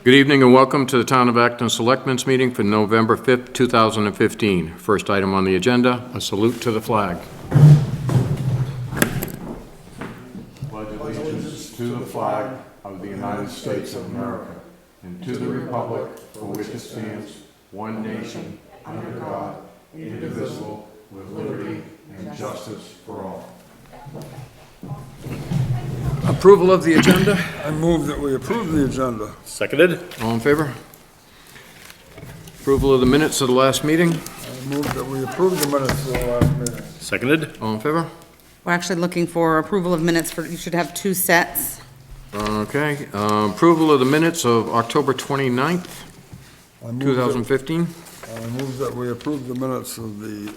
Good evening and welcome to the Town of Acton Selectmen's meeting for November 5th, 2015. First item on the agenda, a salute to the flag. Pledge allegiance to the flag of the United States of America and to the republic for which it stands, one nation, under God, indivisible, with liberty and justice for all. Approval of the agenda. I move that we approve the agenda. Seconded. All in favor? Approval of the minutes of the last meeting. I move that we approve the minutes of the last meeting. Seconded. All in favor? We're actually looking for approval of minutes for, you should have 2 sets. Okay. Approval of the minutes of October 29th, 2015. I move that we approve the minutes of the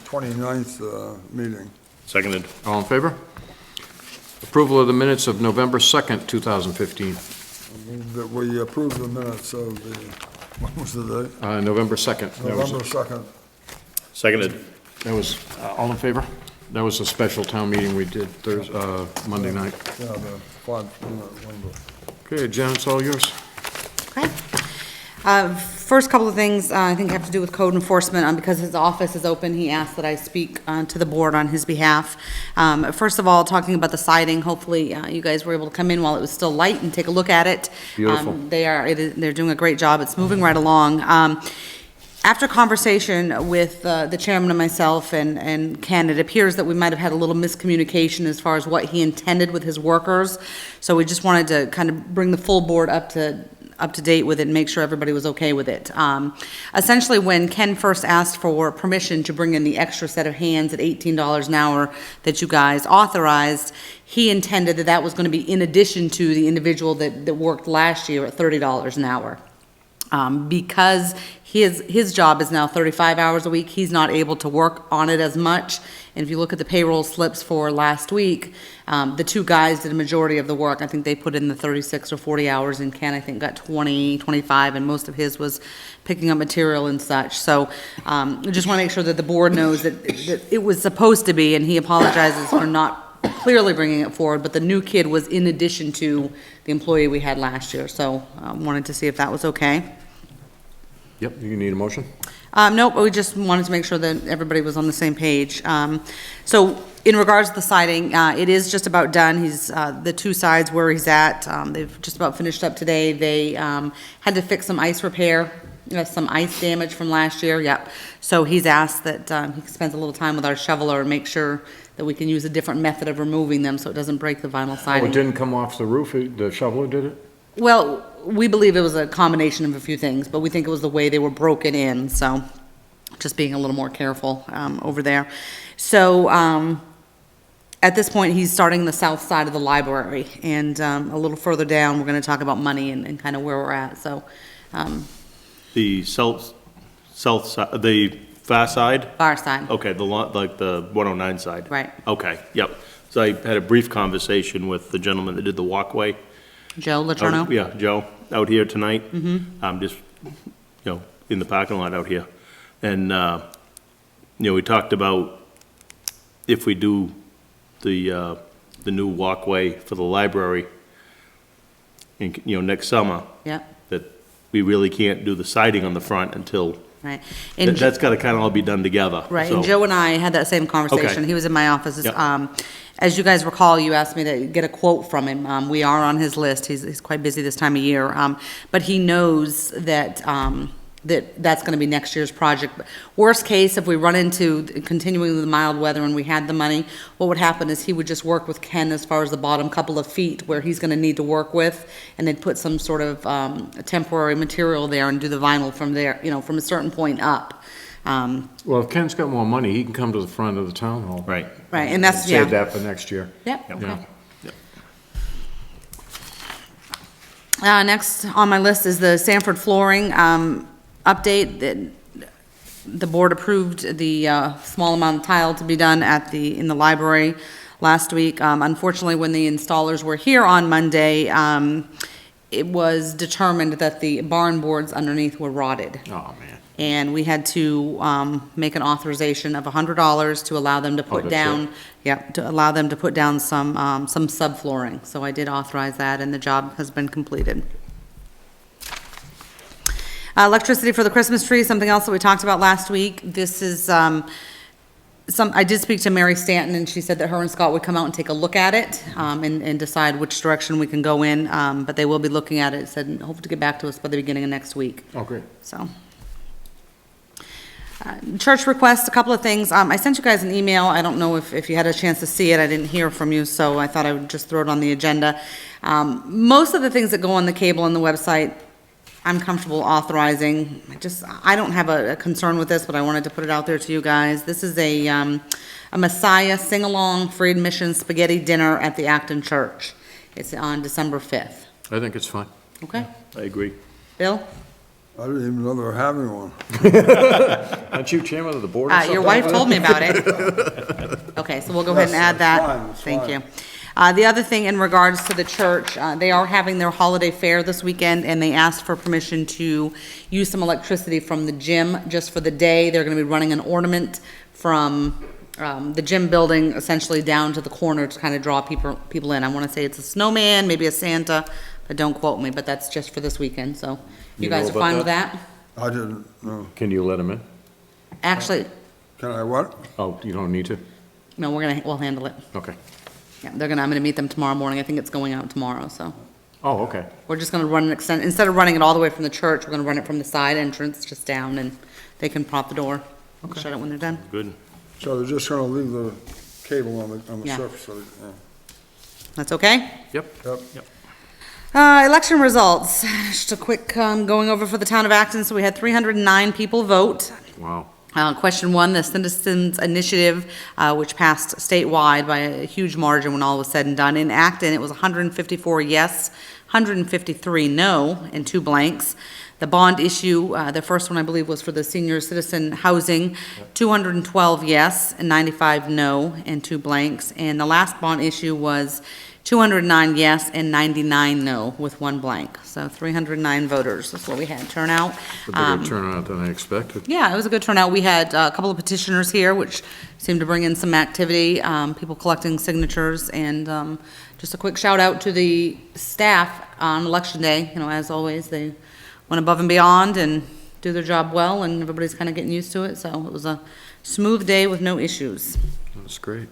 29th meeting. Seconded. All in favor? Approval of the minutes of November 2nd, 2015. I move that we approve the minutes of the, what was the date? November 2nd. November 2nd. Seconded. That was, all in favor? That was a special town meeting we did Monday night. Yeah, the 5-minute window. Okay, Jen, it's all yours. Okay. First couple of things I think have to do with code enforcement. Because his office is open, he asked that I speak to the board on his behalf. First of all, talking about the siding, hopefully you guys were able to come in while it was still light and take a look at it. Beautiful. They're doing a great job. It's moving right along. After conversation with the chairman and myself and Ken, it appears that we might have had a little miscommunication as far as what he intended with his workers. So we just wanted to kind of bring the full board up to date with it and make sure everybody was okay with it. Essentially, when Ken first asked for permission to bring in the extra set of hands at $18 an hour that you guys authorized, he intended that that was going to be in addition to the individual that worked last year at $30 an hour. Because his job is now 35 hours a week, he's not able to work on it as much. And if you look at the payroll slips for last week, the 2 guys did a majority of the work. I think they put in the 36 or 40 hours, and Ken, I think, got 20, 25, and most of his was picking up material and such. So I just want to make sure that the board knows that it was supposed to be, and he apologizes for not clearly bringing it forward, but the new kid was in addition to the employee we had last year. So wanted to see if that was okay. Yep, you need a motion? Nope, we just wanted to make sure that everybody was on the same page. So in regards to the siding, it is just about done. He's, the 2 sides where he's at, they've just about finished up today. They had to fix some ice repair, some ice damage from last year, yep. So he's asked that he spends a little time with our shoveler and make sure that we can use a different method of removing them so it doesn't break the vinyl Oh, siding. it didn't come off the roof? The shoveler did it? Well, we believe it was a combination of a few things, but we think it was the way they were broken in, so just being a little more careful over there. So at this point, he's starting the south side of the library, and a little further down, we're going to talk about money and kind of where we're at. So The south side, the far side? far side, Okay, like the 109 side? right. Okay, yep. So I had a brief conversation with the gentleman that did the walkway. Joe Letourneau? Yeah, Joe, out here tonight. I'm just, in the parking lot out here. And, we talked about if we do the new walkway for the library in, next summer, Yeah, that we really can't do the siding on the front until, right. And that's gotta kinda all be done together. right, so. and Joe and I had that same conversation. Okay. He was in my office. Yep. As you guys recall, you asked me to get a quote from him. We are on his list. He's quite busy this time of year. But he knows that, that's gonna be next year's project. Worst case, if we run into continuing the mild weather and we had the money, what would happen is he would just work with Ken as far as the bottom couple of feet where he's gonna need to work with, and they'd put some sort of, temporary material there and do the vinyl from there, from a certain point up. Well, if Ken's got more money, he can come to the front of the town hall. Right. Right, and that's, yeah. Save that for next year. Yep, Yep. okay. Yep. Next on my list is the Sanford flooring update. The board approved the small amount of tile to be done in the library last week. Unfortunately, when the installers were here on Monday, it was determined that the barn boards underneath were rotted. Oh, man. And we had to make an authorization of $100 to allow them to put that's down, to allow them to put down some subflooring. So I did authorize that, and the job has been completed. Electricity for the Christmas tree, something else that we talked about last week. This is, I did speak to Mary Stanton, and she said that her and Scott would come out and take a look at it, and decide which direction we can go in, but they will be looking at it, said, and hope to get back to us by the beginning of next week. Oh, great. So. Church requests, a couple of things. I sent you guys an email. I don't know if you had a chance to see it. I didn't hear from you, so I thought I would just throw it on the agenda. Most of the things that go on the cable and the website, I'm comfortable authorizing. I don't have a concern with this, but I wanted to put it out there to you guys. This is a Messiah sing-along free admission spaghetti dinner at the Acton Church. It's on December 5th. I think it's fine. Okay? I agree. Bill? I didn't even know they were having one. Aren't you chairman of the board or something? Your wife told me about it. Okay, so we'll go ahead and add That's that. fine, that's Thank fine. you. The other thing in regards to the church, they are having their holiday fair this weekend, and they asked for permission to use some electricity from the gym just for the day. They're gonna be running an ornament from, the gym building essentially down to the corner to kind of draw people in. I wanna say it's a snowman, maybe a Santa, but don't quote me, but that's just for this weekend, so you You know guys are about fine with that? that? I didn't know. Can you let him in? Actually, Can I what? Oh, you don't need to? no, we'll handle it. Okay. Yeah, I'm gonna meet them tomorrow morning. I think it's going out tomorrow, so. Oh, okay. We're just gonna run instead of running it all the way from the church, we're gonna run it from the side entrance, just down, and they can prop the door. Shut it when they're done. Good. So they're just gonna leave the cable on the Yeah. surface, so, yeah. That's okay? Yep. Yep. Election results, just a quick, going over for the town of Acton, so we had 309 people vote. Wow. Question one, the Citizens Initiative, which passed statewide by a huge margin when all was said and done. In Acton, it was 154 yes, 153 no, and 2 blanks. The bond issue, the first one I believe was for the senior citizen housing, 212 yes, and 95 no, and 2 blanks. And the last bond issue was 209 yes and 99 no, with 1 blank. So 309 voters, that's what we had turnout. A bigger turnout than I expected. Yeah, it was a good turnout. We had a couple of petitioners here, which seemed to bring in some activity, people collecting signatures, and just a quick shout out to the staff on Election Day. You know, as always, they went above and beyond and do their job well, and everybody's kind of getting used to it, so it was a smooth day with no issues. That's great.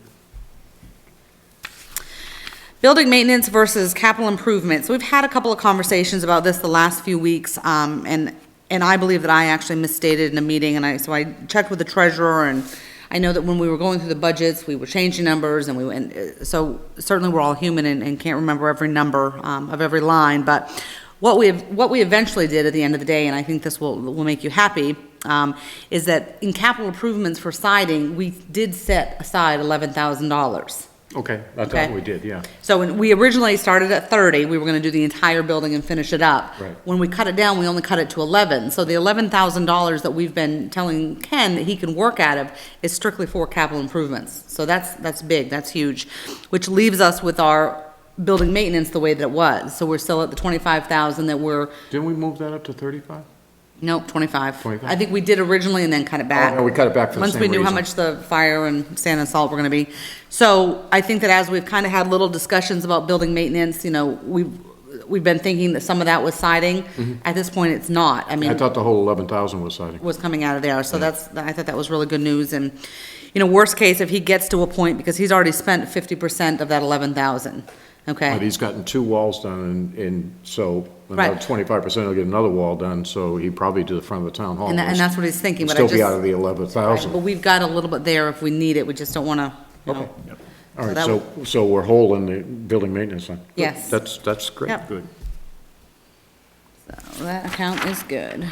Building maintenance versus capital improvement. So we've had a couple of conversations about this the last few weeks, and I believe that I actually misstated in a meeting, and so I checked with the treasurer, and I know that when we were going through the budgets, we were changing numbers, and so certainly we're all human and can't remember every number of every line, but what we eventually did at the end of the day, and I think this will make you happy, is that in capital improvements for siding, we did set aside $11,000. Okay, that's Okay. what we did, yeah. So when we originally started at 30, we were gonna do the entire building and finish it up. Right. When we cut it down, we only cut it to 11. So the $11,000 that we've been telling Ken that he can work out of is strictly for capital improvements. So that's big, that's huge, which leaves us with our building maintenance the way that it was. So we're still at the 25,000 that we're, Didn't we move that up to 35? nope, 25. 25? I think we did originally and then cut it back. Oh, no, we cut it back for the Once same we knew how reason. much the fire and sand and salt were gonna be. So I think that as we've kind of had little discussions about building maintenance, you know, we've been thinking that some of that was siding. At this point, it's not. I I mean, thought the whole 11,000 was siding. was coming out of there, so I thought that was really good news. And, you know, worst case, if he gets to a point, because he's already spent 50% of that 11,000, okay? But he's gotten 2 walls done, and so Right. about 25% will get another wall done, so he probably do the front of the town hall. And that's what he's thinking, but I Still just. be out of the Right, 11,000. But we've got a little bit there if we need it, we just don't wanna, you know. Okay. All right, that so we're whole in the building maintenance then? Good. Yes. That's great. Yep. Good. So that account is good.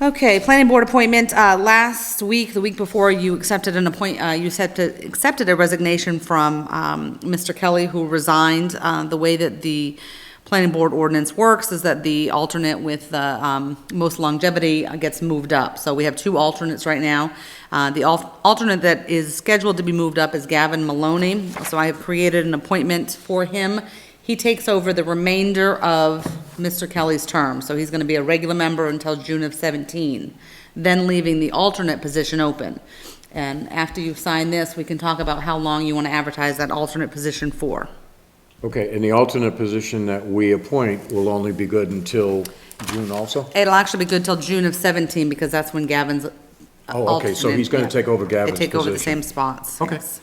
Okay, planning board appointment, last week, the week before, you accepted accepted a resignation from, Mr. Kelly, who resigned. The way that the planning board ordinance works is that the alternate with the, most longevity gets moved up. So we have 2 alternates right now. The alternate that is scheduled to be moved up is Gavin Maloney, so I have created an appointment for him. He takes over the remainder of Mr. Kelly's term, so he's gonna be a regular member until June of 17, then leaving the alternate position open. And after you sign this, we can talk about how long you wanna advertise that alternate position for. Okay, and the alternate position that we appoint will only be good until June also? It'll actually be good till June of 17, because that's when Gavin's Oh, okay, so he's gonna alternate, take over yeah. Gavin's They take over the position. same spots. Okay. yes.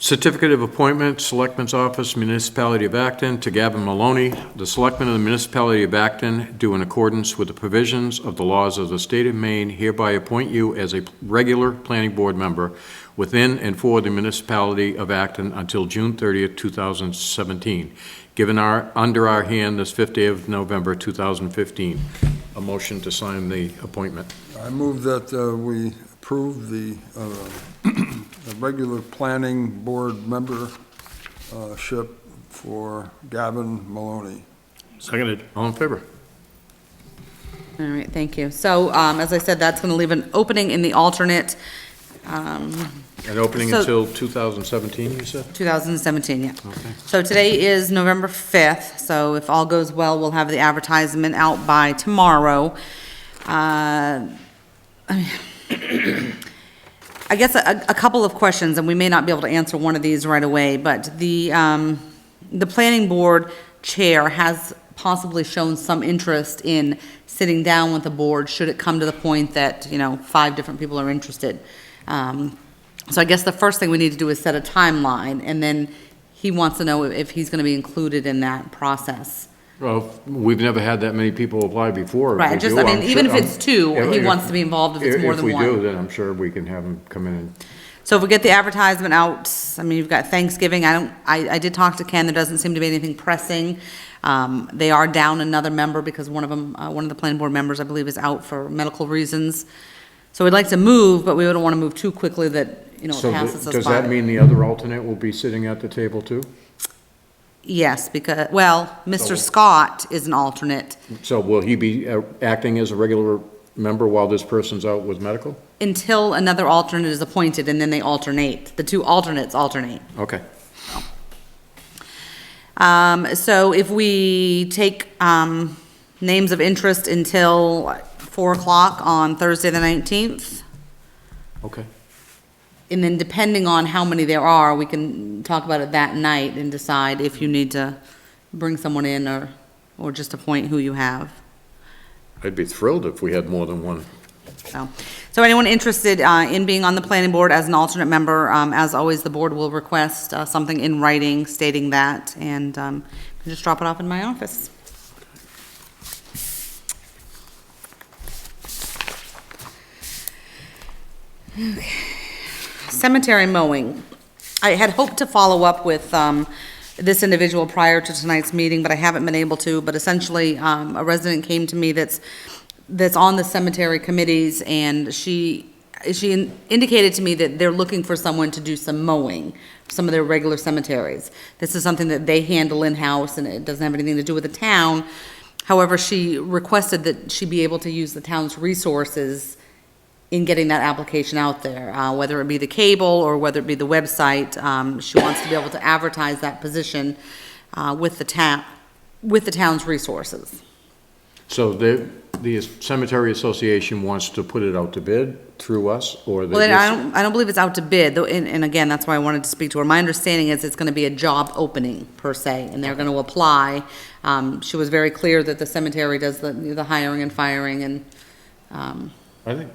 Certificate of Appointment, Selectmen's Office, Municipality of Acton, to Gavin Maloney. The Selectmen of the Municipality of Acton do in accordance with the provisions of the laws of the state of Maine hereby appoint you as a regular planning board member within and for the municipality of Acton until June 30th, 2017. Given under our hand this 5th day of November, 2015. A motion to sign the appointment. I move that we approve the the regular planning board membership for Gavin Maloney. Seconded. All in favor? All right, thank you. So, as I said, that's gonna leave an opening in the alternate, An opening So- until 2017, you said? 2017, yeah. Okay. So today is November 5th, so if all goes well, we'll have the advertisement out by tomorrow. I guess a couple of questions, and we may not be able to answer one of these right away, but the planning board chair has possibly shown some interest in sitting down with the board, should it come to the point that, 5 different people are interested. So I guess the first thing we need to do is set a timeline, and then he wants to know if he's gonna be included in that process. Well, we've never had that many people apply before. If we Right, just, do, I mean, I'm even if sure- it's 2, he if- wants to be involved if it's more than If we do, one. then I'm sure we can have them come in and, So if we get the advertisement out, I mean, you've got Thanksgiving, I did talk to Ken, there doesn't seem to be anything pressing. They are down another member because one of them, one of the planning board members, I believe, is out for medical reasons. So we'd like to move, but we wouldn't want to move too quickly that, it so passes us by. does that mean the other alternate will be sitting at the table too? Yes, because, well, Mr. Scott is an alternate So will he be acting as a regular member while this person's out with medical? until another alternate is appointed, and then they alternate. The 2 alternates alternate. Okay. So if we take, names of interest until 4 o'clock on Thursday, the 19th, Okay. and then depending on how many there are, we can talk about it that night and decide if you need to bring someone in or just appoint who you have. I'd be thrilled if we had more than one. So anyone interested, in being on the planning board as an alternate member, as always, the board will request, something in writing stating that, and, you can just drop it off in my office. Okay. Cemetery mowing. I had hoped to follow up with, this individual prior to tonight's meeting, but I haven't been able to, but essentially, a resident came to me that's on the cemetery committees, and she indicated to me that they're looking for someone to do some mowing, some of their regular cemeteries. This is something that they handle in-house, and it doesn't have anything to do with the town. However, she requested that she be able to use the town's resources in getting that application out there, whether it be the cable or whether it be the website. She wants to be able to advertise that position with the town's resources. So the cemetery association wants to put it out to bid through us, or they Well, just? I don't believe it's out to bid, though, and again, that's why I wanted to speak to her. My understanding is it's gonna be a job opening, per se, and they're gonna apply. She was very clear that the cemetery does the hiring and firing, and,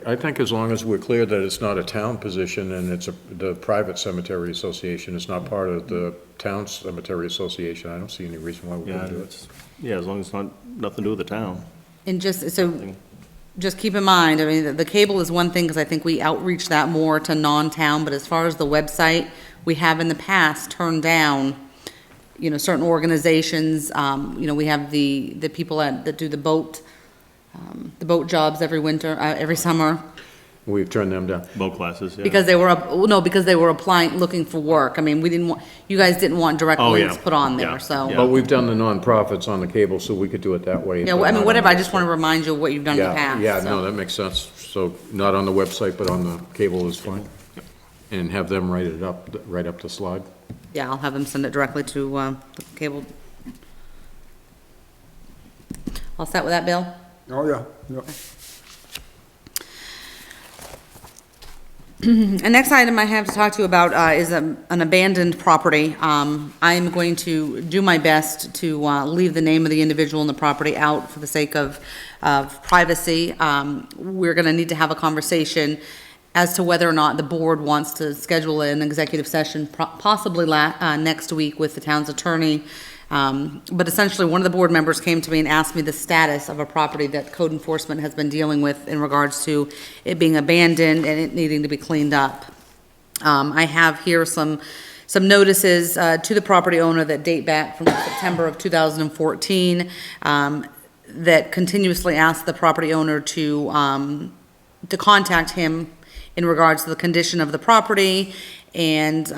I think as long as we're clear that it's not a town position and it's the private cemetery association, it's not part of the town cemetery association, I don't see any reason why we Yeah, wouldn't do it. yeah, as long as it's not, nothing to do with the town. and just keep in mind, I mean, the cable is one thing, because I think we outreach that more to non-town, but as far as the website, we have in the past turned down, certain organizations, we have the people that do the boat jobs every winter, every summer, We've turned them down. Boat classes, yeah. because they were applying, looking for work. I mean, you guys didn't want direct Oh, yeah. links put on Yeah. there, so. Yeah. But we've done the nonprofits on the cable, so we could do it that way. Yeah, but I mean, not on whatever, the I just want to remind you of what you've done in the Yeah, past. yeah, so. no, that makes sense. So not on the website, but on the cable is fine. And have them write it up, write up the slide. Yeah, I'll have them send it directly to, the cable. All set with that, Bill? Oh, yeah, yeah. The next item I have to talk to you about is an abandoned property. I'm going to do my best to leave the name of the individual in the property out for the sake of privacy. We're going to need to have a conversation as to whether or not the board wants to schedule an executive session, possibly next week with the town's attorney. But essentially, one of the board members came to me and asked me the status of a property that code enforcement has been dealing with in regards to it being abandoned and it needing to be cleaned up. I have here some notices to the property owner that date back from September of 2014 that continuously ask the property owner to contact him in regards to the condition of the property, and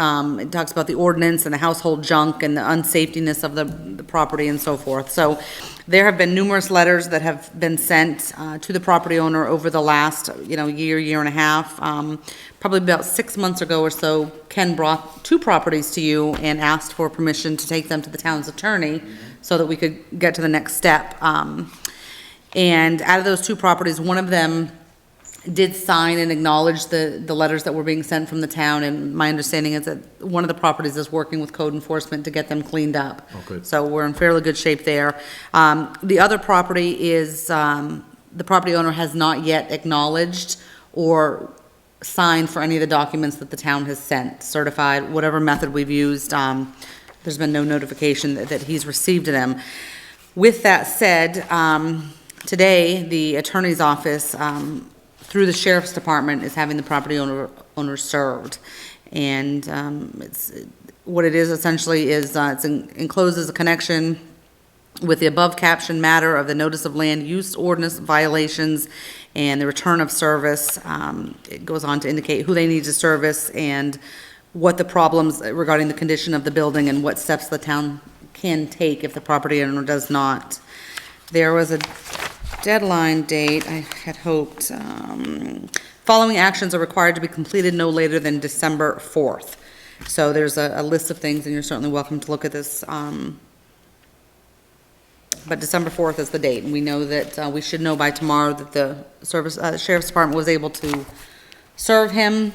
it talks about the ordinance and the household junk and the unsafetiness of the property and so forth. So there have been numerous letters that have been sent to the property owner over the last, year and a half. Probably about 6 months ago or so, Ken brought 2 properties to you and asked for permission to take them to the town's attorney so that we could get to the next step. And out of those 2 properties, one of them did sign and acknowledge the letters that were being sent from the town, and my understanding is that one of the properties is working with code enforcement to get them cleaned up. Okay. So we're in fairly good shape there. The other property is, the property owner has not yet acknowledged or signed for any of the documents that the town has sent, certified, whatever method we've used. There's been no notification that he's received them. With that said, today, the attorney's office, through the sheriff's department, is having the property owner served. And what it is essentially is it encloses a connection with the above captioned matter of the notice of land use ordinance violations and the return of service. It goes on to indicate who they need to service and what the problems regarding the condition of the building and what steps the town can take if the property owner does not. There was a deadline date, I had hoped. Following actions are required to be completed no later than December 4th. So there's a list of things, and you're certainly welcome to look at this. But December 4th is the date, and we know that we should know by tomorrow that the Sheriff's Department was able to serve him.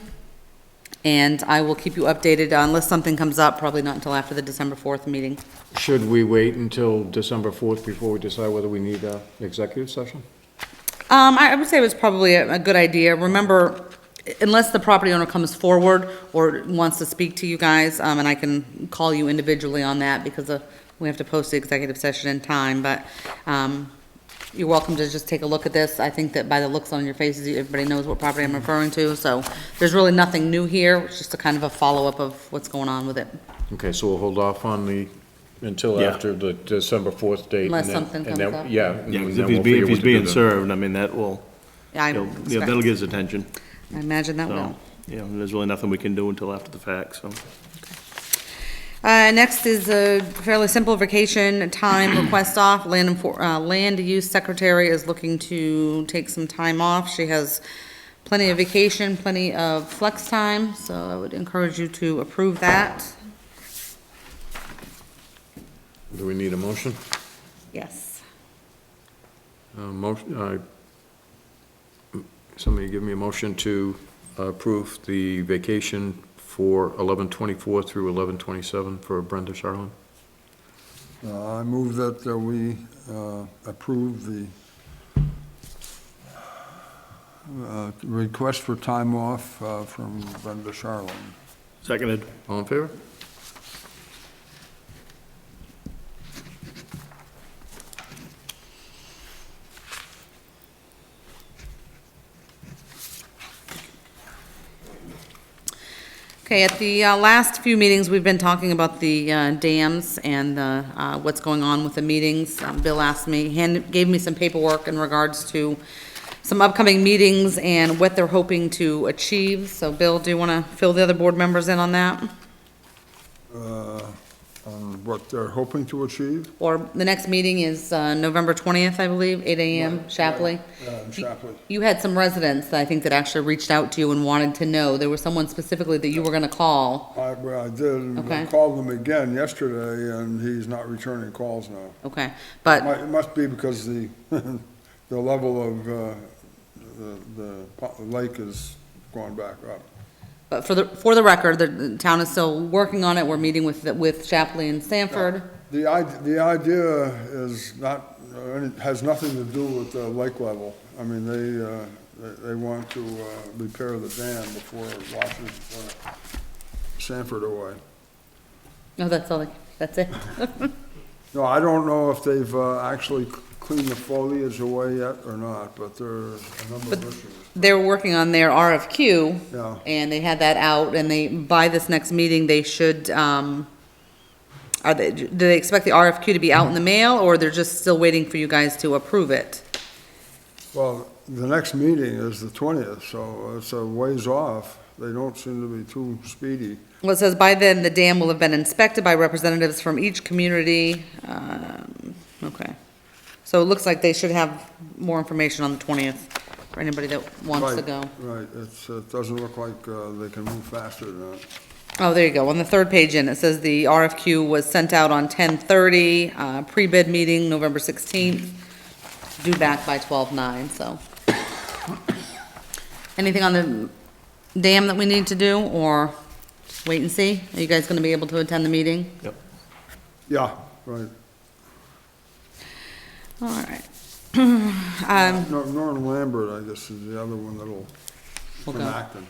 And I will keep you updated unless something comes up, probably not until after the December 4th meeting. Should we wait until December 4th before we decide whether we need an executive session? I would say it was probably a good idea. Remember, unless the property owner comes forward or wants to speak to you guys, and I can call you individually on that because we have to post the executive session in time, but you're welcome to just take a look at this. I think that by the looks on your faces, everybody knows what property I'm referring to, so there's really nothing new here. It's just a kind of a follow-up of what's going on with it. Okay, so we'll hold off on until Yeah. after the December 4th date. Unless and then- something and comes then- up. Yeah. Yeah, and 'cause then if we'll figure he's what to do being then. served, I mean, that will, Yeah, I you know, expect- that'll get his attention. I imagine that will. So, there's really nothing we can do until after the fact, so. Next is a fairly simple vacation time request off. Land use secretary is looking to take some time off. She has plenty of vacation, plenty of flex time, so I would encourage you to approve that. Do we need a motion? Yes. Somebody give me a motion to approve the vacation for 11/24 through 11/27 for Brenda Charlin. I move that we approve the request for time off from Brenda Charlin. Seconded. All in favor? Okay, at the last few meetings, we've been talking about the dams and what's going on with the meetings. Bill asked me, gave me some paperwork in regards to some upcoming meetings and what they're hoping to achieve. So Bill, do you want to fill the other board members in on that? On what they're hoping to achieve? Or the next meeting is November 20th, I believe, 8 a.m., Shapley. Shapley. You had some residents that I think that actually reached out to you and wanted to know. There was someone specifically that you were going to call. I did. Okay. I called him again yesterday, and he's not returning calls now. Okay, but, It must be because the level of the lake is going back up. But for the record, the town is still working on it. We're meeting with Shapley and Sanford. The idea is not, has nothing to do with the lake level. I mean, they want to repair the dam before it washes Sanford away. No, that's it. No, I don't know if they've actually cleaned the foliage away yet or not, but there are a number of issues. They're working on their RFQ. Yeah. And they had that out, and by this next meeting, they should, do they expect the RFQ to be out in the mail, or they're just still waiting for you guys to approve it? Well, the next meeting is the 20th, so it's a ways off. They don't seem to be too speedy. Well, it says by then, the dam will have been inspected by representatives from each community. Okay. So it looks like they should have more information on the 20th for anybody that wants to Right, go. Right, it doesn't look like they can move faster than that. Oh, there you go. On the third page in, it says the RFQ was sent out on 10/30, pre-bid meeting November 16th, due back by 12/9, so. Anything on the dam that we need to do, or wait and see? Are you guys gonna be able to attend the meeting? Yep. Yeah, right. All right. Norton Lambert, I guess, is the other one that'll, from Okay. Acton.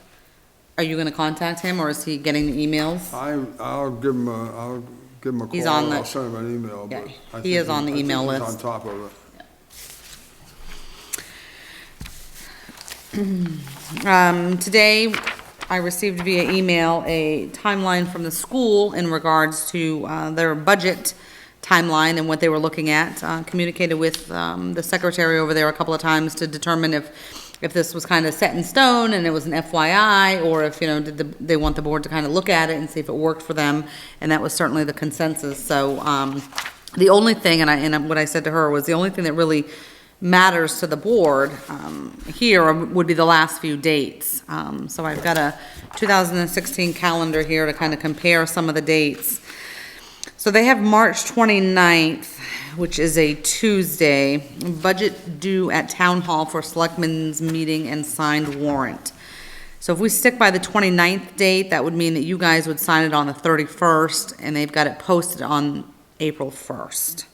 Are you gonna contact him, or is he getting the emails? I'll give him a call. He's on the- I'll send him an email, Yeah, but I he think is on the I think email he's list. on top of it. Today, I received via email a timeline from the school in regards to their budget timeline and what they were looking at. Communicated with the secretary over there a couple of times to determine if this was kind of set in stone and it was an FYI, or if, they want the board to kind of look at it and see if it worked for them, and that was certainly the consensus. So, the only thing, and what I said to her was, the only thing that really matters to the board here would be the last few dates. So I've got a 2016 calendar here to kind of compare some of the dates. So they have March 29th, which is a Tuesday, budget due at Town Hall for Selectmen's meeting and signed warrant. So if we stick by the 29th date, that would mean that you guys would sign it on the 31st, and they've got it posted on April 1st.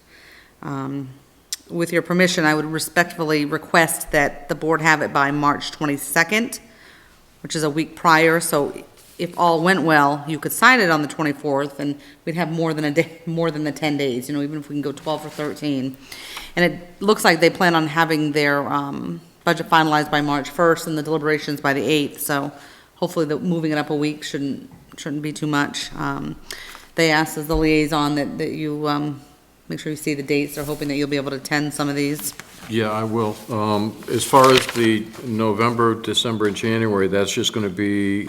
With your permission, I would respectfully request that the board have it by March 22nd, which is a week prior, so if all went well, you could sign it on the 24th, and we'd have more than the 10 days, even if we can go 12 or 13. And it looks like they plan on having their budget finalized by March 1st and the deliberations by the 8th, so hopefully moving it up a week shouldn't be too much. They asked as the liaison that you make sure you see the dates. They're hoping that you'll be able to attend some of these. Yeah, I will. As far as the November, December, and January, that's just going to be,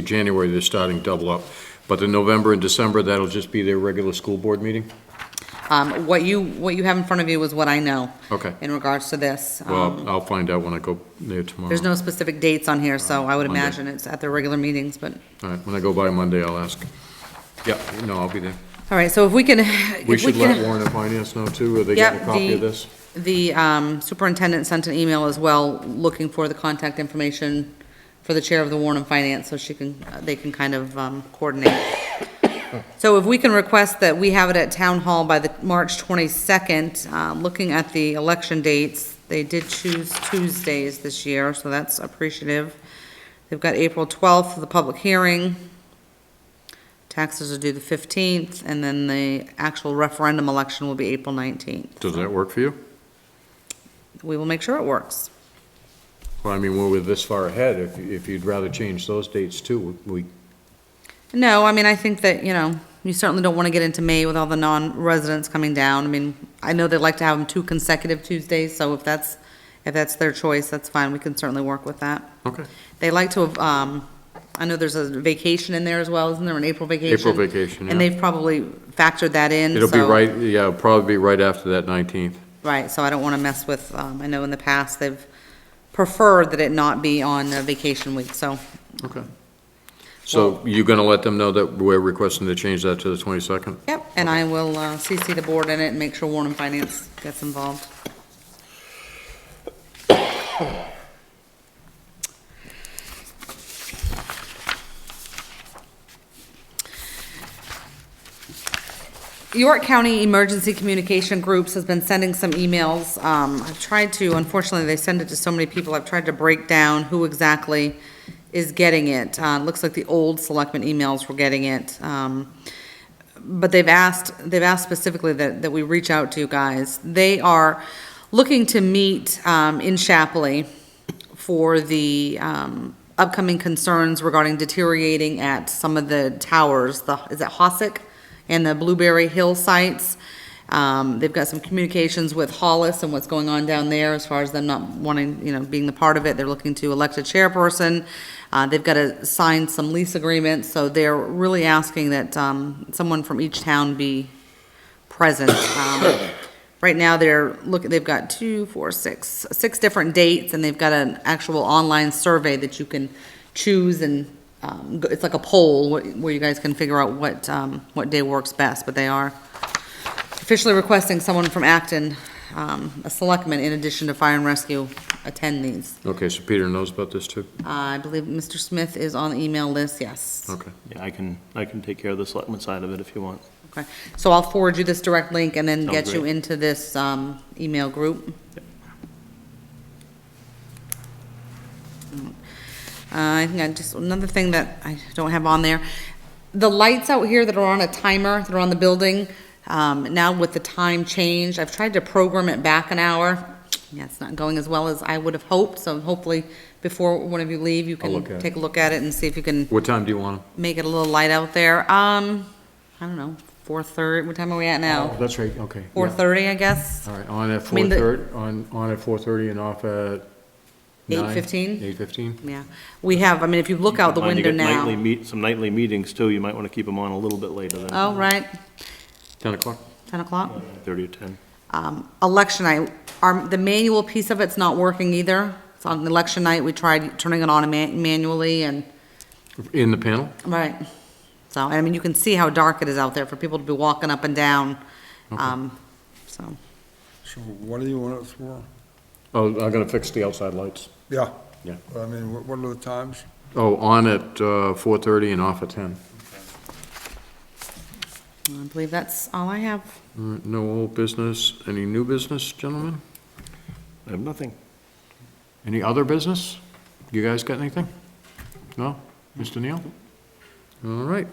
January, they're starting double up. But the November and December, that'll just be their regular school board meeting? What you have in front of you is what I know. Okay. In regards to this. Well, I'll find out when I go there tomorrow. There's no specific dates on here, so I would Monday. imagine it's at their regular meetings, but, All right, when I go by Monday, I'll ask. Yeah, no, I'll be there. all right, so if we can. We should let Warren and Finance know too, are they getting a copy of this? The superintendent sent an email as well, looking for the contact information for the chair of the Warren and Finance, so they can kind of coordinate. So if we can request that we have it at Town Hall by the March 22nd, looking at the election dates, they did choose Tuesdays this year, so that's appreciative. They've got April 12th for the public hearing. Taxes are due the 15th, and then the actual referendum election will be April 19th. Does that work for you? We will make sure it works. Well, I mean, we're this far ahead, if you'd rather change those dates too, No, I think that, you certainly don't want to get into May with all the non-residents coming down. I know they like to have them 2 consecutive Tuesdays, so if that's their choice, that's fine. We can certainly work with that. Okay. They like to have, I know there's a vacation in there as well, isn't there, an April vacation? April vacation, yeah. And they've probably factored that in, It'll be so- right, yeah, it'll probably be right after that 19th. Right, so I don't want to mess with, I know in the past, they've preferred that it not be on a vacation week, so. Okay. So you're gonna let them know that we're requesting to change that to the 22nd? Yep, and I will CC the board in it and make sure Warren and Finance gets involved. York County Emergency Communication Groups has been sending some emails. I've tried to, unfortunately, they send it to so many people, I've tried to break down who exactly is getting it. Looks like the old selectmen emails were getting it. But they've asked specifically that we reach out to you guys. They are looking to meet in Shapley for the upcoming concerns regarding deteriorating at some of the towers, is it Hossick and the Blueberry Hill sites. They've got some communications with Hollis and what's going on down there as far as them not wanting, being the part of it. They're looking to elect a chairperson. They've got to sign some lease agreements, so they're really asking that someone from each town be present. Right now, they've got 6 different dates, and they've got an actual online survey that you can choose, and it's like a poll where you guys can figure out what day works best, but they are officially requesting someone from Acton, a selectman, in addition to fire and rescue, attend these. Okay, so Peter knows about this too? I believe Mr. Smith is on the email list, yes. Okay. Yeah, I can take care of the selectmen side of it if you want. Okay, so I'll forward you this direct link and then Sounds get you great. into this email group. I think just another thing that I don't have on there, the lights out here that are on a timer, that are on the building, now with the time change, I've tried to program it back an hour. Yeah, it's not going as well as I would have hoped, so hopefully before one of you leave, you I'll look can at it. take a look at it and see if you can What time do you want make it a little light out there. I don't know, 4:30, what time are we at now? That's right, okay. 4:30, I guess? All right, on at mean, the- 4:30, on at 4:30 and off at 8:15? 8:15? Yeah, we have, if you look out the Mind you window get nightly now. some nightly meetings too, you might want to keep them on a little bit later than Oh, right, 10 o'clock? 10 o'clock. 30 or 10. Election night, the manual piece of it's not working either. So on election night, we tried turning it on manually and, In the panel? right. So, you can see how dark it is out there for people to be walking up and down. So, So what do you want it for? Oh, I'm gonna fix the outside lights. Yeah. Yeah. What are the times? Oh, on at 4:30 and off at 10. I believe that's all I have. All right, no old business. Any new business, gentlemen? I have nothing. Any other business? You guys got anything? No? Mr. Neal? All right.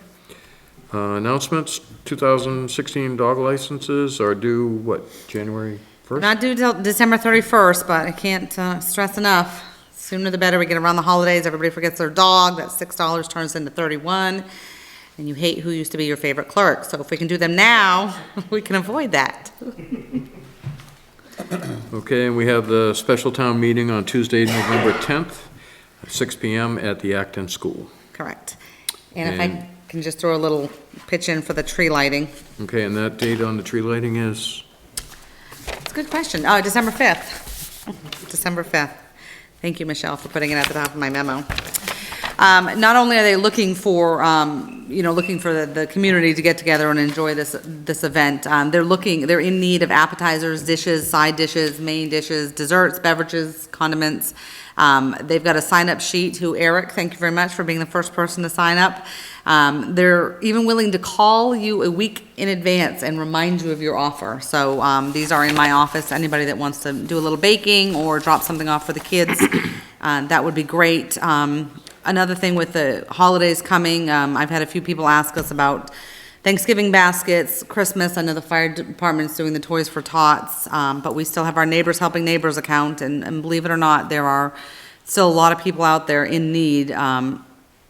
Announcements, 2016 dog licenses are due, what, January 1st? Not due till December 31st, but I can't stress enough. Sooner the better. We get around the holidays, everybody forgets their dog. That $6 turns into 31, and you hate who used to be your favorite clerk. So if we can do them now, we can avoid that. Okay, and we have the special town meeting on Tuesday, November 10th, at 6 PM at the Acton School. Correct. And if I And- can just throw a little pitch in for the tree lighting. Okay, and that date on the tree lighting is? It's a good question. December 5th. December 5th. Thank you, Michelle, for putting it at the top of my memo. Not only are they looking for, looking for the community to get together and enjoy this event, they're in need of appetizers, dishes, side dishes, main dishes, desserts, beverages, condiments. They've got a sign-up sheet Eric, thank you very much for being the first person to sign up. They're even willing to call you a week in advance and remind you of your offer. So, these are in my office. Anybody that wants to do a little baking or drop something off for the kids, that would be great. Another thing with the holidays coming, I've had a few people ask us about Thanksgiving baskets, Christmas. I know the fire department's doing the Toys for Tots, but we still have our Neighbors Helping Neighbors account, and believe it or not, there are still a lot of people out there in need,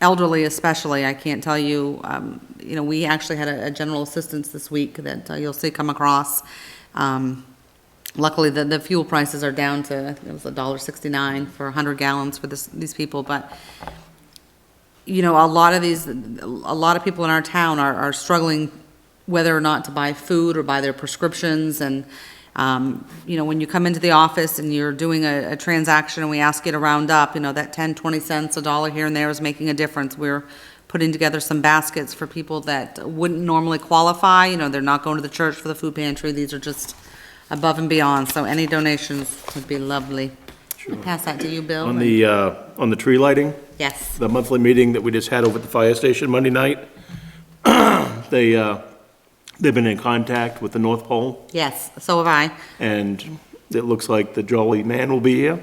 elderly especially. I can't tell you, we actually had a general assistance this week that you'll see come across. Luckily, the fuel prices are down to, I think it was $1.69 for 100 gallons for these people, but a lot of people in our town are struggling whether or not to buy food or buy their prescriptions. And, when you come into the office and you're doing a transaction and we ask you to round up, that 10, 20 cents, $1 here and there is making a difference. We're putting together some baskets for people that wouldn't normally qualify. They're not going to the church for the food pantry. These are just above and beyond. So any donations would be lovely. I'll pass that to you, Bill. On the tree lighting, Yes. the monthly meeting that we just had over at the fire station Monday night, they they've been in contact with the North Pole, Yes, so have I. and it looks like the Jolly Man will be here.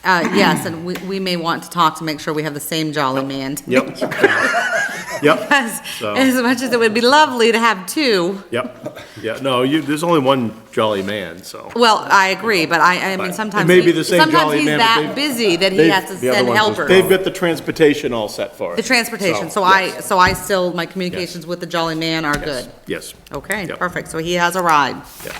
Yes, and we may want to talk to make sure we have the same Jolly Man. Yep. Yep, Because So- as much as it would be lovely to have two, yep, yeah, no, there's only one Jolly Man, so. well, I agree, but I mean, But sometimes. it may be the same sometimes Jolly he's Man, but that they've- busy that he they've- has to the other send ones is- helpers. They've got the transportation all set for it. The transportation, so yes. I still, my communications with the Jolly Man are good. Yes, Okay, Yep. perfect, so he has a ride. yeah.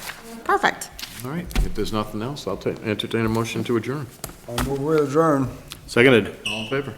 Perfect. All right, if there's nothing else, I'll entertain a motion to adjourn. I move we adjourn. Seconded. All in favor?